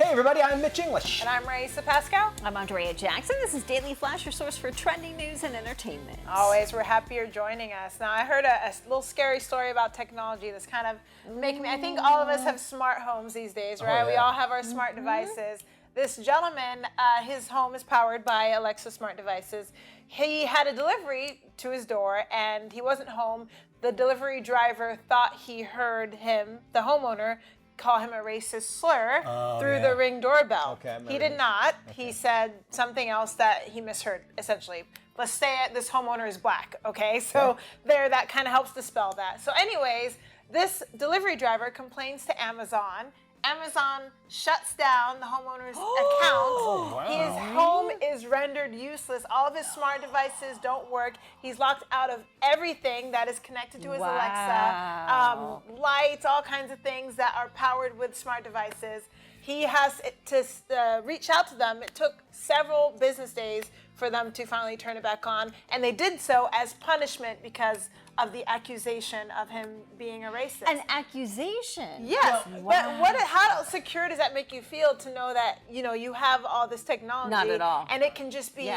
Hey everybody, I'm Mitch English. And I'm Riesa, Pascal. I'm Andrea Jackson. This is Daily Flash, your source for trending news and entertainment. Always, we're happy you're joining us. Now, I heard a little scary story about technology that's kind of making me, I think all of us have smart homes these days, right? We all have our smart devices. This gentleman, his home is powered by Alexa smart devices. He had a delivery to his door and he wasn't home. The delivery driver thought he heard him, the homeowner, call him a racist slur through the Ring doorbell. He did not. He said something else that he misheard, essentially. Let's say this homeowner is black, okay? So there, that kind of helps dispel that. So anyways, this delivery driver complains to Amazon. Amazon shuts down the homeowner's account. His home is rendered useless. All of his smart devices don't work. He's locked out of everything that is connected to his Alexa, lights, all kinds of things that are powered with smart devices. He has to reach out to them. It took several business days for them to finally turn it back on, and they did so as punishment because of the accusation of him being a racist. An accusation? Yes, but how secure does that make you feel to know that you have all this technology? Not at all. And it can just be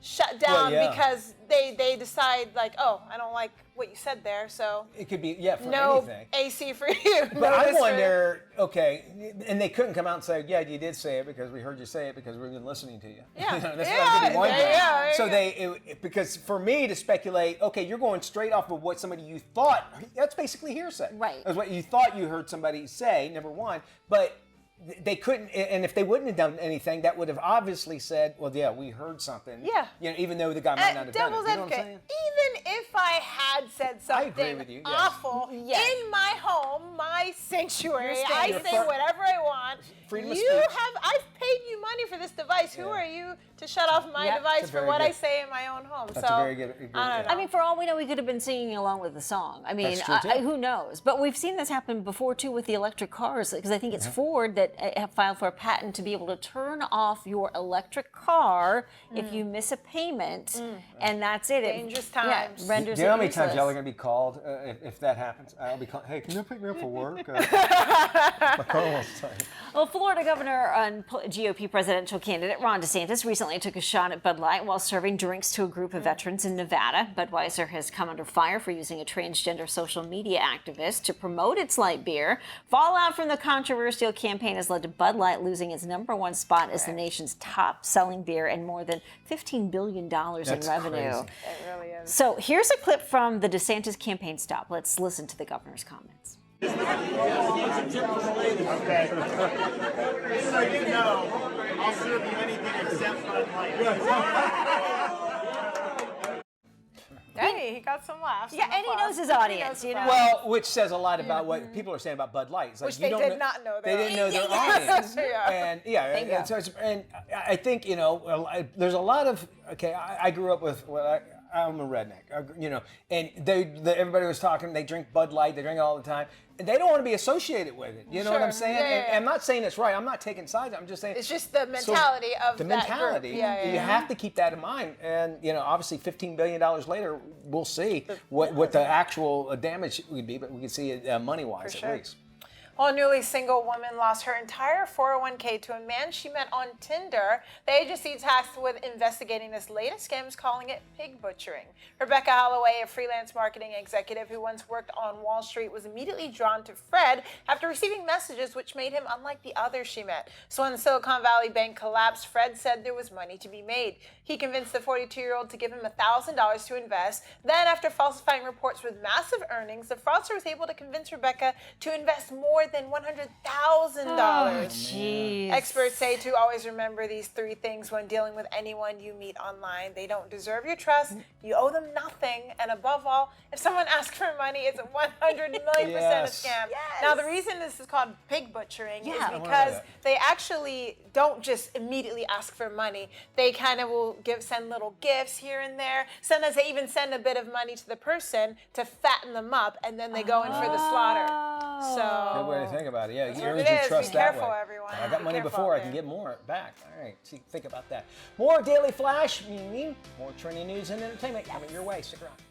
shut down because they decide like, oh, I don't like what you said there, so it could be for no anything. AC for you. But I wonder, and they couldn't come out and say, yeah, you did say it because we heard you say it because we've been listening to you. Yeah, because for me to speculate, okay, you're going straight off of what somebody you thought, that's basically hearsay. Right. That's what you thought you heard somebody say, number one, but they couldn't, and if they wouldn't have done anything, that would have obviously said, well, yeah, we heard something. Yeah. Even though the guy might not have done it. You know what I'm saying? Even if I had said something awful in my home, my sanctuary, I say whatever I want. Freedom of speech. I've paid you money for this device. Who are you to shut off my device for what I say in my own home? That's a very good. I don't know. I mean, for all we know, we could have been singing along with the song. I mean, who knows? But we've seen this happen before too with the electric cars, because I think it's Ford that have filed for a patent to be able to turn off your electric car if you miss a payment, and that's it. Dangerous times. Renders Do you know how many useless. times y'all are going to be called if that happens? I'll be called, hey, can you pick me up for work? My car won't start. Well, Florida Governor and GOP presidential candidate Ron DeSantis recently took a shot at Bud Light while serving drinks to a group of veterans in Nevada. Budweiser has come under fire for using a transgender social media activist to promote its light beer. Fallout from the controversial campaign has led to Bud Light losing its #1 spot as the nation's top-selling beer and more than $15 billion in revenue. It really is. So here's a clip from the DeSantis campaign stop. Let's listen to the governor's comments. Okay. Just so you know, I'll serve you anything except Bud Light. Hey, he got some laughs. Yeah, and he knows his audience, you know. Well, which says a lot about what people are saying about Bud Light. It's like Which they did not know their They didn't know their audience. And and I think there's a lot of I grew up with I'm a redneck, and everybody was talking. They drink Bud Light. They drink it all the time. And they don't want to be associated with it. You know what I'm saying? And I'm not saying it's right. I'm not taking sides. I'm just saying it's just the mentality of the that mentality. Group. You have to keep that in mind. And obviously, $15 billion later, we'll see what the actual damage would be. But we can see it money-wise at least. Well, a newly single woman lost her entire 401k to a man she met on Tinder. The agency tasked with investigating this latest scam is calling it pig butchering. Rebecca Holloway, a freelance marketing executive who once worked on Wall Street, was immediately drawn to Fred after receiving messages which made him unlike the others she met. So when Silicon Valley Bank collapsed, Fred said there was money to be made. He convinced the 42-year-old to give him $1,000 to invest. Then, after falsifying reports with massive earnings, the fraudster was able to convince Rebecca to invest more than $100,000. Jeez. Experts say to always remember these 3 things when dealing with anyone you meet online. They don't deserve your trust, you owe them nothing, and above all, if someone asks for money, it's 100 million% a scam. Now, the reason this is called pig butchering is because they actually don't just immediately ask for money. They kind of will send little gifts here and there. Sometimes they even send a bit of money to the person to fatten them up, and then they go in for the slaughter. So good way to think about it. Yeah, you earn it your is. trust Be that careful, way. everyone. I got Be money careful before. out I can there. get more back. All right, see, think about that. More Daily Flash, more trending news and entertainment coming your way. Stick around.